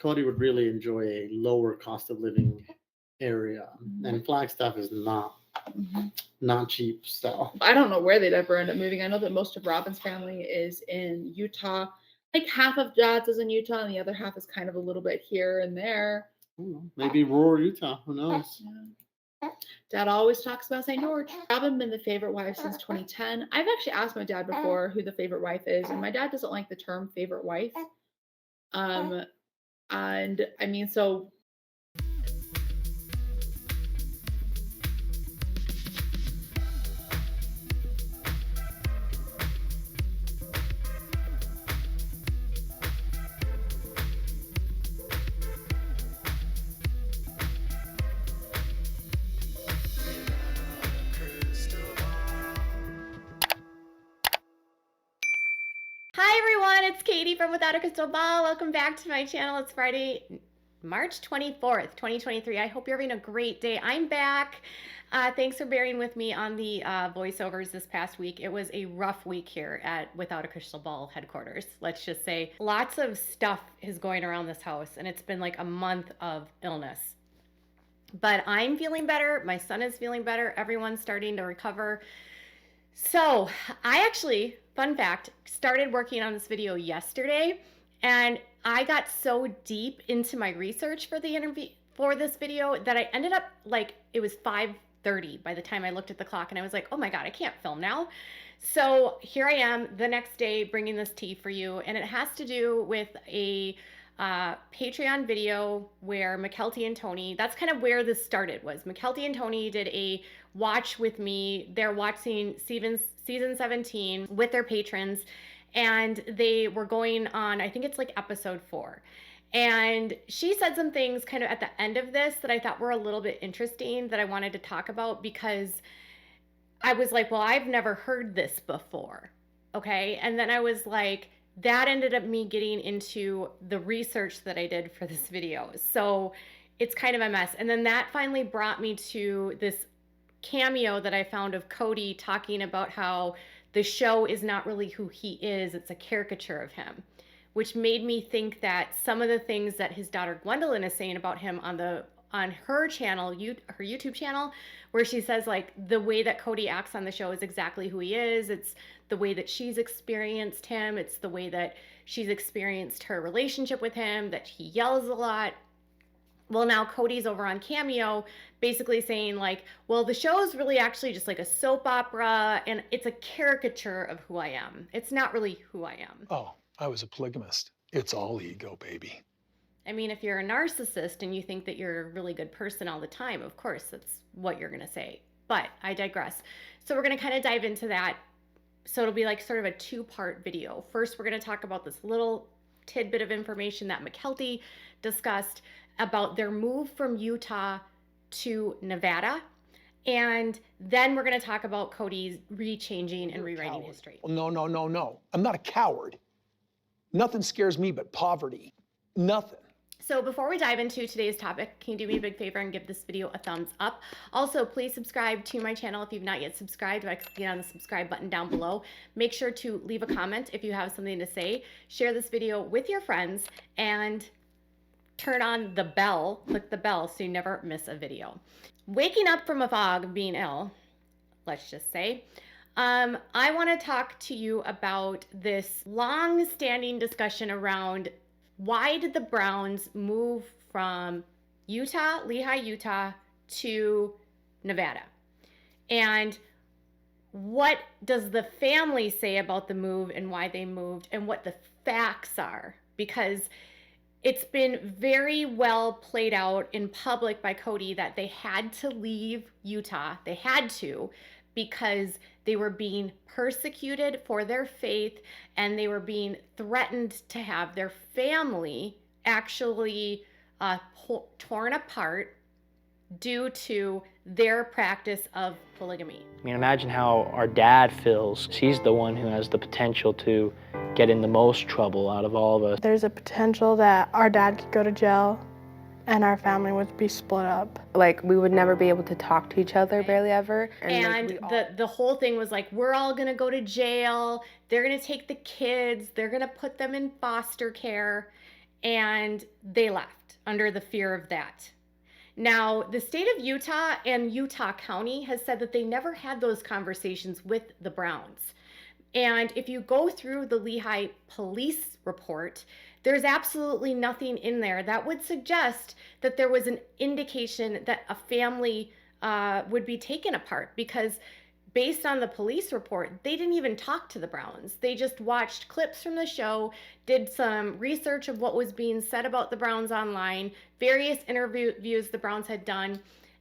Kody would really enjoy a lower cost of living area, and Flagstaff is not cheap. So I don't know where they'd ever end up moving. I know that most of Robin's family is in Utah. Like half of Dad's is in Utah, and the other half is kind of a little bit here and there. Maybe rural Utah. Who knows? Yeah. Dad always talks about St. George. Robin been the favorite wife since 2010. I've actually asked my dad before who the favorite wife is, and my dad doesn't like the term favorite wife. And I mean, so. Hi everyone, it's Katie from Without a Crystal Ball. Welcome back to my channel. It's Friday, March 24th, 2023. I hope you're having a great day. I'm back. Thanks for bearing with me on the voiceovers this past week. It was a rough week here at Without a Crystal Ball headquarters. Let's just say lots of stuff is going around this house, and it's been like a month of illness. But I'm feeling better. My son is feeling better. Everyone's starting to recover. So I actually, fun fact, started working on this video yesterday, and I got so deep into my research for the interview for this video that I ended up like, it was 5:30 by the time I looked at the clock, and I was like, oh my God, I can't film now. So here I am the next day bringing this tea for you, and it has to do with a Patreon video where Mykelti and Tony, that's kind of where this started, was Mykelti and Tony did a watch with me. They're watching season 17 with their patrons, and they were going on, I think it's like episode 4. And she said some things kind of at the end of this that I thought were a little bit interesting that I wanted to talk about, because I was like, well, I've never heard this before. Okay. And then I was like, that ended up me getting into the research that I did for this video. So it's kind of a mess. And then that finally brought me to this cameo that I found of Kody talking about how the show is not really who he is. It's a caricature of him, which made me think that some of the things that his daughter Gwendolyn is saying about him on her channel, her YouTube channel, where she says like the way that Kody acts on the show is exactly who he is. It's the way that she's experienced him. It's the way that she's experienced her relationship with him, that he yells a lot. Well, now Kody's over on Cameo basically saying like, well, the show is really actually just like a soap opera, and it's a caricature of who I am. It's not really who I am. Oh, I was a polygamist. It's all ego, baby. I mean, if you're a narcissist and you think that you're a really good person all the time, of course, that's what you're going to say. But I digress. So we're going to kind of dive into that. So it'll be like sort of a 2-part video. First, we're going to talk about this little tidbit of information that Mykelti discussed about their move from Utah to Nevada. And then we're going to talk about Kody's rechanging and rewriting history. Well, no. I'm not a coward. Nothing scares me but poverty. Nothing. So before we dive into today's topic, can you do me a big favor and give this video a thumbs up? Also, please subscribe to my channel if you've not yet subscribed by clicking on the subscribe button down below. Make sure to leave a comment if you have something to say. Share this video with your friends and turn on the bell, click the bell so you never miss a video. Waking up from a fog, being ill, let's just say, I want to talk to you about this long-standing discussion around why did the Browns move from Utah, Lehigh, Utah, to Nevada? And what does the family say about the move and why they moved and what the facts are? Because it's been very well played out in public by Kody that they had to leave Utah. They had to, because they were being persecuted for their faith, and they were being threatened to have their family actually torn apart due to their practice of polygamy. I mean, imagine how our dad feels. He's the one who has the potential to get in the most trouble out of all of us. There's a potential that our dad could go to jail and our family would be split up. Like, we would never be able to talk to each other, barely ever. And like, the whole thing was like, we're all gonna go to jail, they're gonna take the kids, they're gonna put them in foster care. and they left under the fear of that. Now, the state of Utah and Utah County has said that they never had those conversations with the Browns. And if you go through the Lehigh police report, there's absolutely nothing in there that would suggest that there was an indication that a family would be taken apart, because based on the police report, they didn't even talk to the Browns. They just watched clips from the show, did some research of what was being said about the Browns online, various interviews the Browns had done,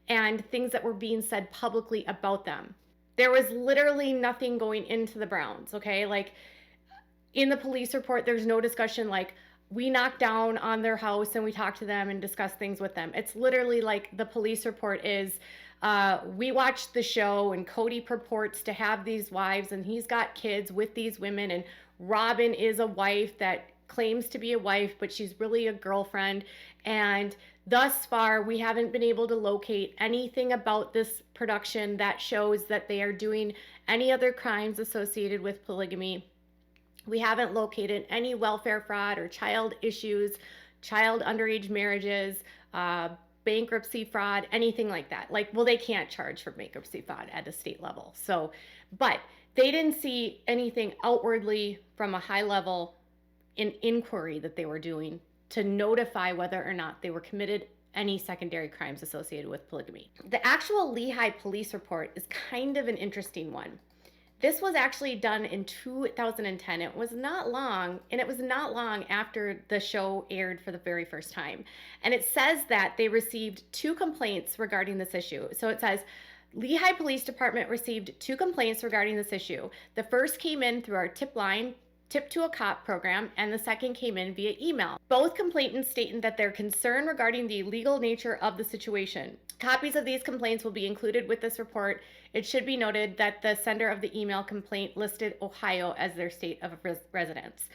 and things that were being said publicly about them. There was literally nothing going into the Browns, okay? Like, in the police report, there's no discussion like, we knocked down on their house and we talked to them and discussed things with them. It's literally like the police report is, we watched the show and Kody purports to have these wives and he's got kids with these women, and Robin is a wife that claims to be a wife, but she's really a girlfriend. And thus far, we haven't been able to locate anything about this production that shows that they are doing any other crimes associated with polygamy. We haven't located any welfare fraud or child issues, child underage marriages, bankruptcy fraud, anything like that. Like, well, they can't charge for bankruptcy fraud at the state level. So, but they didn't see anything outwardly from a high level in inquiry that they were doing to notify whether or not they were committed any secondary crimes associated with polygamy. The actual Lehigh police report is kind of an interesting one. This was actually done in 2010. It was not long, and it was not long after the show aired for the very first time. And it says that they received 2 complaints regarding this issue. So it says, Lehigh Police Department received 2 complaints regarding this issue. The first came in through our tip line, Tip to a Cop program, and the second came in via email. Both complainants stated that they're concerned regarding the legal nature of the situation. Copies of these complaints will be included with this report. It should be noted that the sender of the email complaint listed Ohio as their state of residence.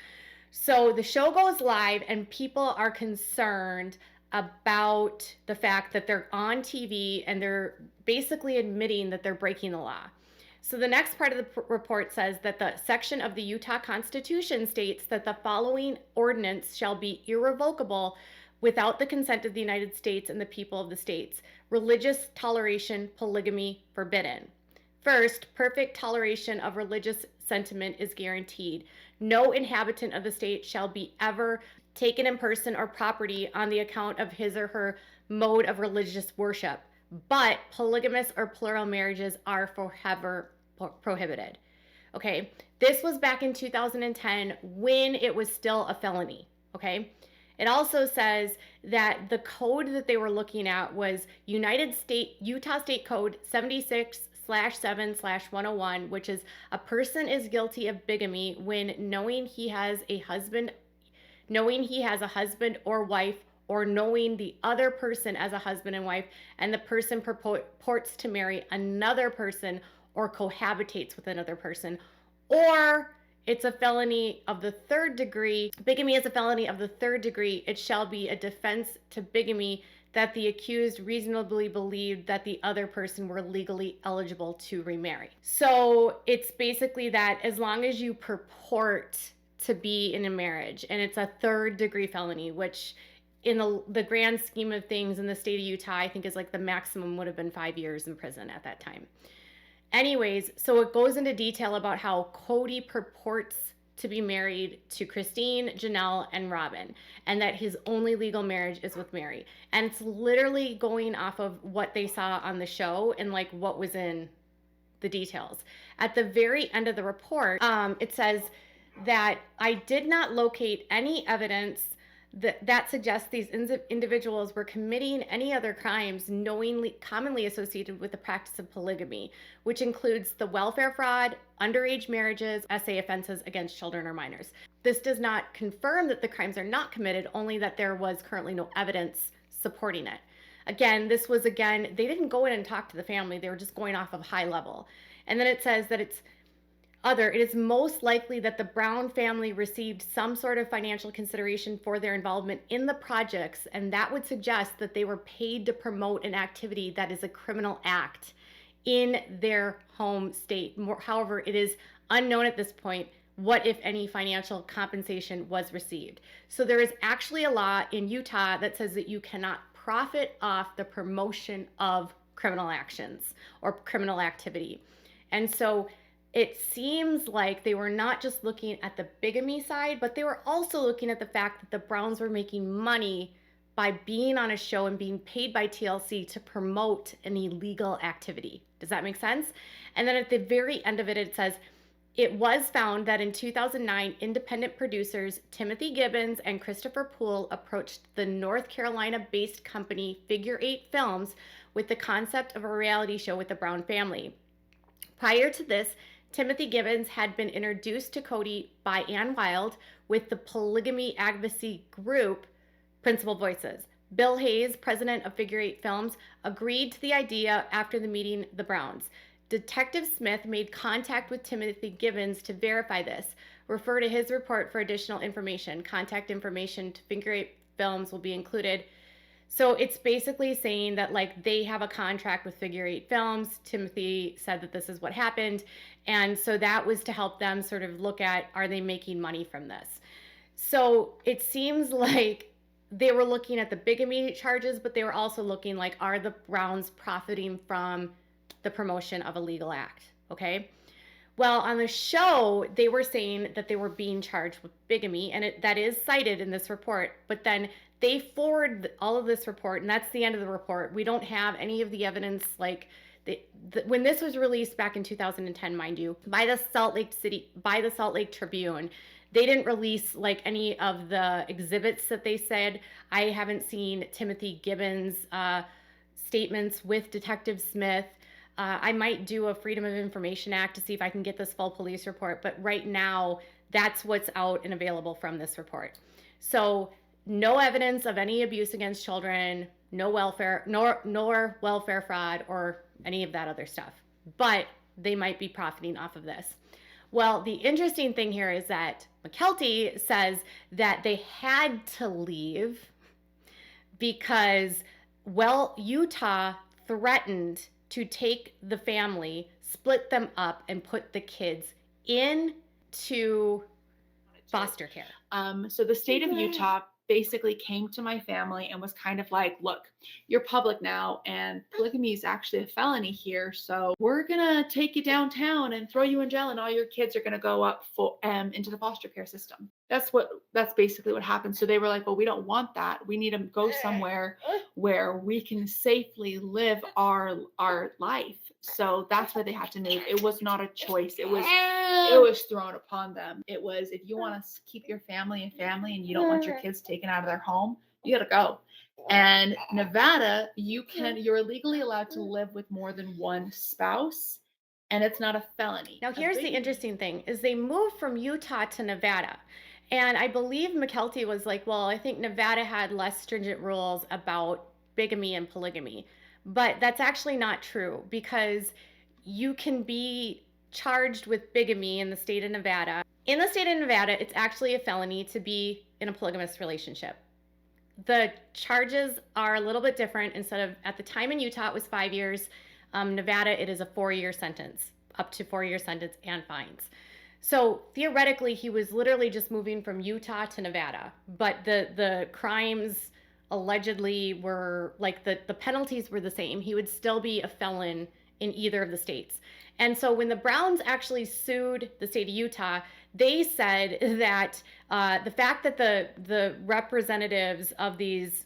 So the show goes live and people are concerned about the fact that they're on TV and they're basically admitting that they're breaking the law. So the next part of the report says that the section of the Utah Constitution states that the following ordinance shall be irrevocable without the consent of the United States and the people of the states. Religious toleration, polygamy forbidden. First, perfect toleration of religious sentiment is guaranteed. No inhabitant of the state shall be ever taken in person or property on the account of his or her mode of religious worship, but polygamous or plural marriages are forever prohibited. Okay, this was back in 2010 when it was still a felony. Okay, it also says that the code that they were looking at was Utah State Code 76/7/101, which is a person is guilty of bigamy when knowing he has a husband or wife, or knowing the other person as a husband and wife, and the person purports to marry another person or cohabitates with another person, or it's a felony of the 3rd degree. Bigamy is a felony of the 3rd degree. It shall be a defense to bigamy that the accused reasonably believed that the other person were legally eligible to remarry. So it's basically that as long as you purport to be in a marriage, and it's a 3rd degree felony, which in the grand scheme of things in the state of Utah, I think is like the maximum would have been 5 years in prison at that time. Anyways, so it goes into detail about how Kody purports to be married to Christine, Janelle, and Robin, and that his only legal marriage is with Mary. And it's literally going off of what they saw on the show and like what was in the details. At the very end of the report, it says that I did not locate any evidence that suggests these individuals were committing any other crimes commonly associated with the practice of polygamy, which includes the welfare fraud, underage marriages, SA offenses against children or minors. This does not confirm that the crimes are not committed, only that there was currently no evidence supporting it. Again, they didn't go in and talk to the family. They were just going off of high level. And then it says that it is most likely that the Brown family received some sort of financial consideration for their involvement in the projects, and that would suggest that they were paid to promote an activity that is a criminal act in their home state. However, it is unknown at this point what, if any, financial compensation was received. So there is actually a law in Utah that says that you cannot profit off the promotion of criminal actions or criminal activity. And so it seems like they were not just looking at the bigamy side, but they were also looking at the fact that the Browns were making money by being on a show and being paid by TLC to promote an illegal activity. Does that make sense? And then at the very end of it, it says, it was found that in 2009, independent producers Timothy Gibbons and Christopher Poole approached the North Carolina-based company Figure 8 Films with the concept of a reality show with the Brown family. Prior to this, Timothy Gibbons had been introduced to Kody by Ann Wild with the polygamy advocacy group Principal Voices. Bill Hayes, president of Figure 8 Films, agreed to the idea after the meeting the Browns. Detective Smith made contact with Timothy Gibbons to verify this. Refer to his report for additional information. Contact information to Figure 8 Films will be included. So it's basically saying that like they have a contract with Figure 8 Films. Timothy said that this is what happened. And so that was to help them sort of look at, are they making money from this? So it seems like they were looking at the bigamy charges, but they were also looking like, are the Browns profiting from the promotion of a legal act? Okay. Well, on the show, they were saying that they were being charged with bigamy, and that is cited in this report, but then they forward all of this report, and that's the end of the report. We don't have any of the evidence, like when this was released back in 2010, mind you, by the Salt Lake Tribune. They didn't release like any of the exhibits that they said. I haven't seen Timothy Gibbons' statements with Detective Smith. I might do a Freedom of Information Act to see if I can get this full police report, but right now that's what's out and available from this report. So no evidence of any abuse against children, no welfare, nor welfare fraud or any of that other stuff, but they might be profiting off of this. Well, the interesting thing here is that Mykelti says that they had to leave because, well, Utah threatened to take the family, split them up, and put the kids into foster care. So the state of Utah basically came to my family and was kind of like, look, you're public now and polygamy is actually a felony here. So we're going to take you downtown and throw you in jail and all your kids are going to go up into the foster care system. That's basically what happened. So they were like, well, we don't want that. We need to go somewhere where we can safely live our life. So that's where they had to move. It was not a choice. It was thrown upon them. It was, if you want to keep your family and you don't want your kids taken out of their home, you got to go. And Nevada, you're legally allowed to live with more than one spouse, and it's not a felony. Now, here's the interesting thing is they moved from Utah to Nevada. And I believe Mykelti was like, well, I think Nevada had less stringent rules about bigamy and polygamy. But that's actually not true because you can be charged with bigamy in the state of Nevada. In the state of Nevada, it's actually a felony to be in a polygamous relationship. The charges are a little bit different. Instead of, at the time in Utah, it was 5 years. Nevada, it is a 4-year sentence, up to 4-year sentence and fines. So theoretically, he was literally just moving from Utah to Nevada, but the crimes allegedly were like the penalties were the same. He would still be a felon in either of the states. And so when the Browns actually sued the state of Utah, they said that the fact that the representatives of these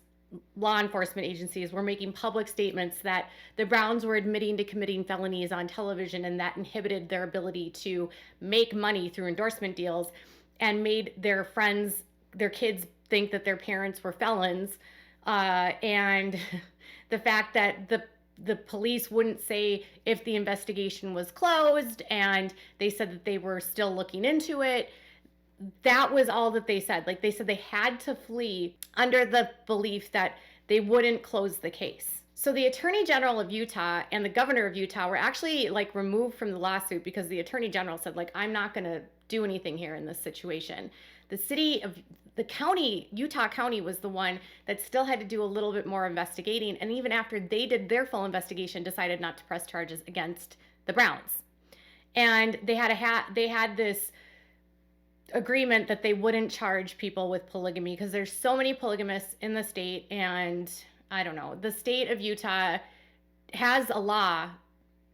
law enforcement agencies were making public statements that the Browns were admitting to committing felonies on television, and that inhibited their ability to make money through endorsement deals and made their friends, their kids, think that their parents were felons. And the fact that the police wouldn't say if the investigation was closed, and they said that they were still looking into it. That was all that they said. Like, they said they had to flee under the belief that they wouldn't close the case. So the Attorney General of Utah and the Governor of Utah were actually like removed from the lawsuit because the Attorney General said, like, I'm not going to do anything here in this situation. The county, Utah County, was the one that still had to do a little bit more investigating. And even after they did their full investigation, decided not to press charges against the Browns. And they had this agreement that they wouldn't charge people with polygamy because there's so many polygamists in the state, and I don't know, the state of Utah has a law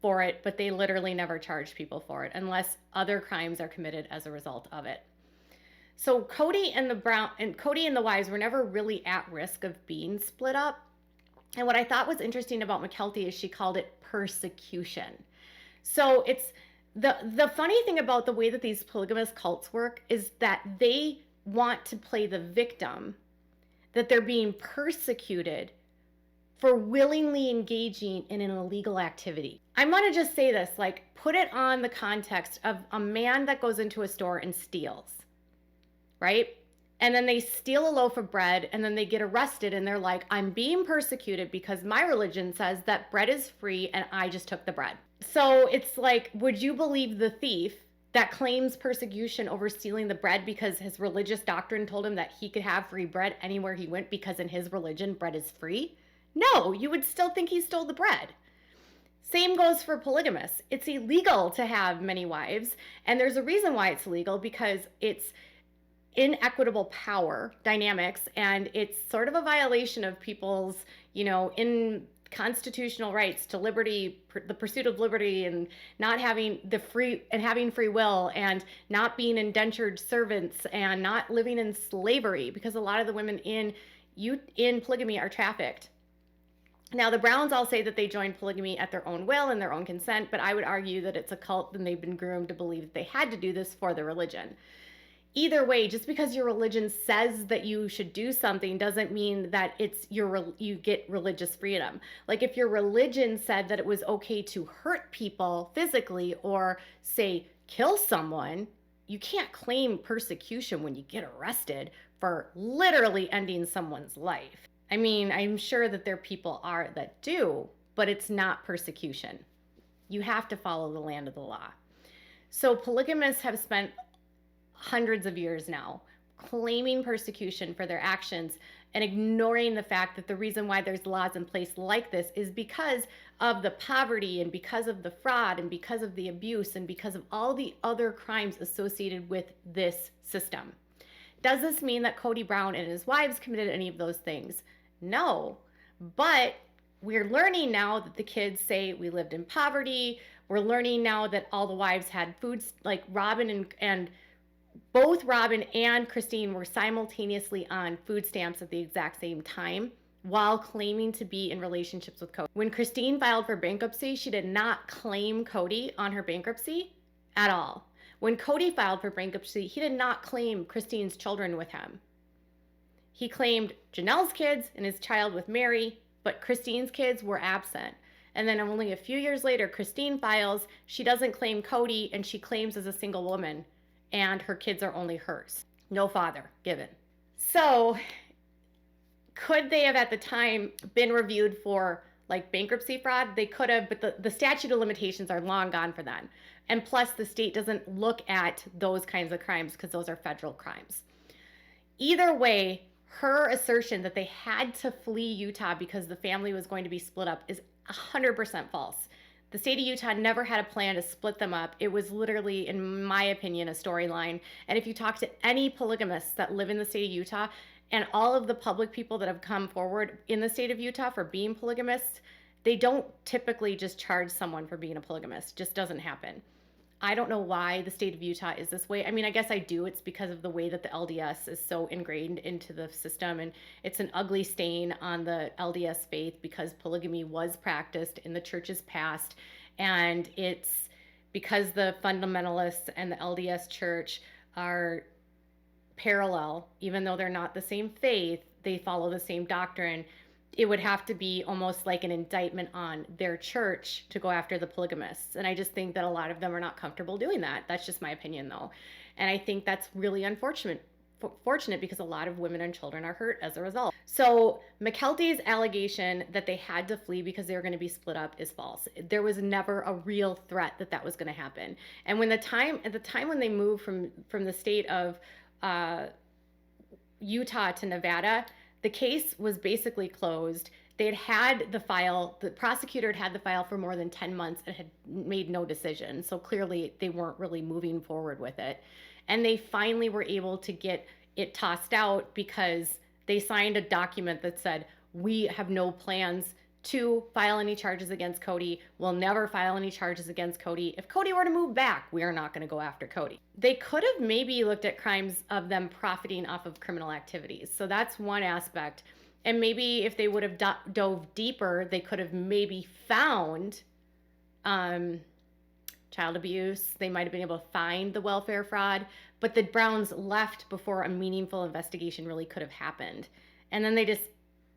for it, but they literally never charge people for it unless other crimes are committed as a result of it. So Kody and the wives were never really at risk of being split up. And what I thought was interesting about Mykelti is she called it persecution. So it's the funny thing about the way that these polygamous cults work is that they want to play the victim, that they're being persecuted for willingly engaging in an illegal activity. I'm going to just say this, like, put it on the context of a man that goes into a store and steals, right? And then they steal a loaf of bread and then they get arrested and they're like, I'm being persecuted because my religion says that bread is free and I just took the bread. So it's like, would you believe the thief that claims persecution over stealing the bread because his religious doctrine told him that he could have free bread anywhere he went because in his religion, bread is free? No, you would still think he stole the bread. Same goes for polygamists. It's illegal to have many wives, and there's a reason why it's illegal, because it's inequitable power dynamics, and it's sort of a violation of people's, in constitutional rights to liberty, the pursuit of liberty, and not having having free will, and not being indentured servants, and not living in slavery, because a lot of the women in polygamy are trafficked. Now, the Browns all say that they joined polygamy at their own will and their own consent, but I would argue that it's a cult and they've been groomed to believe that they had to do this for their religion. Either way, just because your religion says that you should do something doesn't mean that you get religious freedom. Like, if your religion said that it was okay to hurt people physically or, say, kill someone, you can't claim persecution when you get arrested for literally ending someone's life. I mean, I'm sure that there people are that do, but it's not persecution. You have to follow the land of the law. So polygamists have spent hundreds of years now claiming persecution for their actions and ignoring the fact that the reason why there's laws in place like this is because of the poverty and because of the fraud and because of the abuse and because of all the other crimes associated with this system. Does this mean that Kody Brown and his wives committed any of those things? No, but we're learning now that the kids say we lived in poverty. We're learning now that all the wives had foods, like both Robin and Christine were simultaneously on food stamps at the exact same time while claiming to be in relationships with Kody. When Christine filed for bankruptcy, she did not claim Kody on her bankruptcy at all. When Kody filed for bankruptcy, he did not claim Christine's children with him. He claimed Janelle's kids and his child with Mary, but Christine's kids were absent. And then only a few years later, Christine files, she doesn't claim Kody, and she claims as a single woman, and her kids are only hers. No father given. So could they have at the time been reviewed for like bankruptcy fraud? They could have, but the statute of limitations are long gone for that. And plus the state doesn't look at those kinds of crimes because those are federal crimes. Either way, her assertion that they had to flee Utah because the family was going to be split up is 100% false. The state of Utah never had a plan to split them up. It was literally, in my opinion, a storyline. And if you talk to any polygamists that live in the state of Utah and all of the public people that have come forward in the state of Utah for being polygamists, they don't typically just charge someone for being a polygamist. It just doesn't happen. I don't know why the state of Utah is this way. I mean, I guess I do. It's because of the way that the LDS is so ingrained into the system, and it's an ugly stain on the LDS faith because polygamy was practiced in the church's past, and it's because the fundamentalists and the LDS church are parallel, even though they're not the same faith, they follow the same doctrine. It would have to be almost like an indictment on their church to go after the polygamists. And I just think that a lot of them are not comfortable doing that. That's just my opinion, though. And I think that's really unfortunate because a lot of women and children are hurt as a result. So Mykelti's allegation that they had to flee because they were going to be split up is false. There was never a real threat that was going to happen. And at the time when they moved from the state of Utah to Nevada, the case was basically closed. They had the file, the prosecutor had the file for more than 10 months and had made no decision. So clearly they weren't really moving forward with it. And they finally were able to get it tossed out because they signed a document that said, we have no plans to file any charges against Kody. We'll never file any charges against Kody. If Kody were to move back, we are not going to go after Kody. They could have maybe looked at crimes of them profiting off of criminal activities. So that's one aspect. And maybe if they would have dove deeper, they could have maybe found child abuse. They might have been able to find the welfare fraud, but the Browns left before a meaningful investigation really could have happened. And then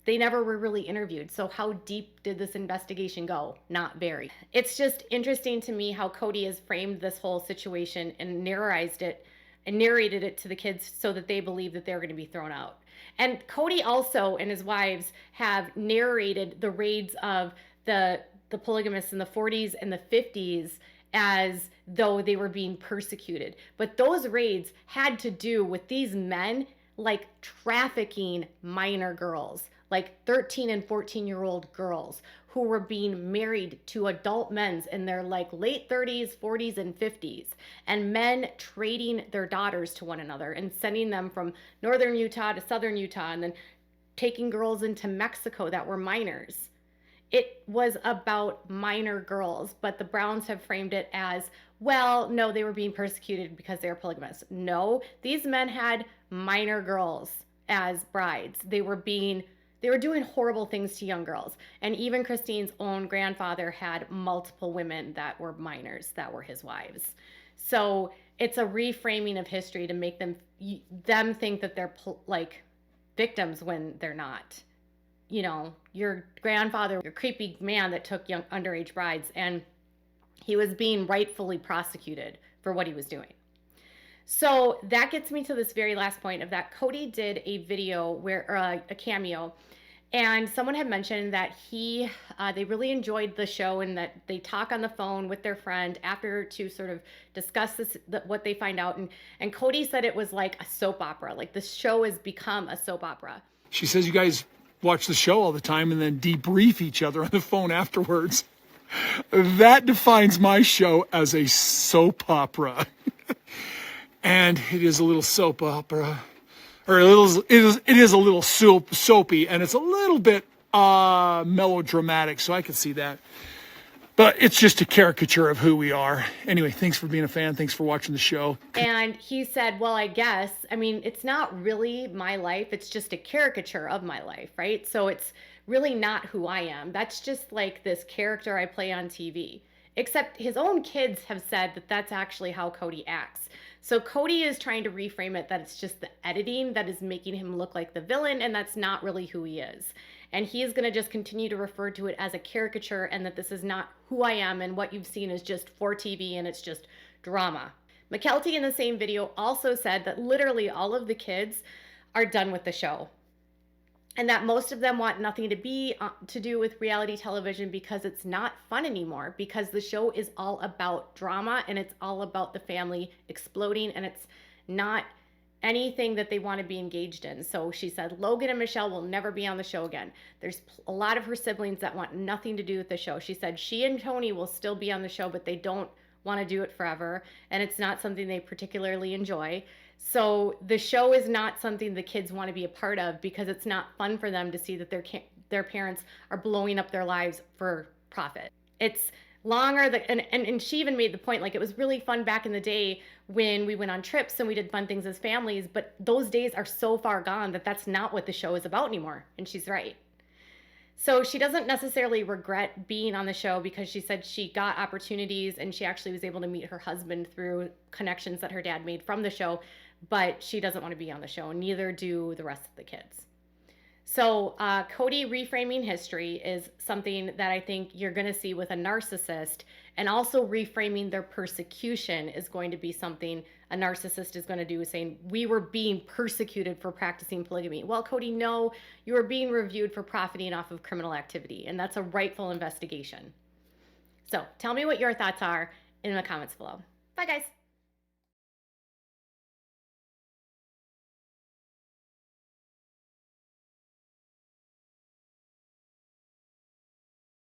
they never were really interviewed. So how deep did this investigation go? Not very. It's just interesting to me how Kody has framed this whole situation and narrated it to the kids so that they believe that they're going to be thrown out. And Kody also and his wives have narrated the raids of the polygamists in the 40s and the 50s as though they were being persecuted. But those raids had to do with these men like trafficking minor girls, like 13 and 14-year-old girls who were being married to adult men in their like late 30s, 40s, and 50s, and men trading their daughters to one another and sending them from northern Utah to southern Utah and then taking girls into Mexico that were minors. It was about minor girls, but the Browns have framed it as, well, no, they were being persecuted because they were polygamous. No, these men had minor girls as brides. They were doing horrible things to young girls. And even Christine's own grandfather had multiple women that were minors that were his wives. So it's a reframing of history to make them think that they're like victims when they're not. You know, your grandfather, your creepy man that took young underage brides, and he was being rightfully prosecuted for what he was doing. So that gets me to this very last point of that Kody did a video where a cameo, and someone had mentioned that they really enjoyed the show and that they talk on the phone with their friend after to sort of discuss what they find out. And Kody said it was like a soap opera, like the show has become a soap opera. She says you guys watch the show all the time and then debrief each other on the phone afterwards. That defines my show as a soap opera. And it is a little soap opera. Or it is a little soapy, and it's a little bit melodramatic, so I can see that. But it's just a caricature of who we are. Anyway, thanks for being a fan. Thanks for watching the show. And he said, well, I guess, I mean, it's not really my life. It's just a caricature of my life, right? So it's really not who I am. That's just like this character I play on TV. Except his own kids have said that that's actually how Kody acts. So Kody is trying to reframe it that it's just the editing that is making him look like the villain, and that's not really who he is. And he is going to just continue to refer to it as a caricature and that this is not who I am and what you've seen is just for TV and it's just drama. Mykelti in the same video also said that literally all of the kids are done with the show and that most of them want nothing to do with reality television because it's not fun anymore, because the show is all about drama and it's all about the family exploding and it's not anything that they want to be engaged in. So she said Logan and Michelle will never be on the show again. There's a lot of her siblings that want nothing to do with the show. She said she and Tony will still be on the show, but they don't want to do it forever, and it's not something they particularly enjoy. So the show is not something the kids want to be a part of because it's not fun for them to see that their parents are blowing up their lives for profit. It's longer, and she even made the point, like, it was really fun back in the day when we went on trips and we did fun things as families, but those days are so far gone that that's not what the show is about anymore. And she's right. So she doesn't necessarily regret being on the show because she said she got opportunities and she actually was able to meet her husband through connections that her dad made from the show, but she doesn't want to be on the show, neither do the rest of the kids. So Kody reframing history is something that I think you're going to see with a narcissist, and also reframing their persecution is going to be something a narcissist is going to do, saying we were being persecuted for practicing polygamy. Well, Kody, no, you were being reviewed for profiting off of criminal activity, and that's a rightful investigation. So tell me what your thoughts are in the comments below. Bye, guys.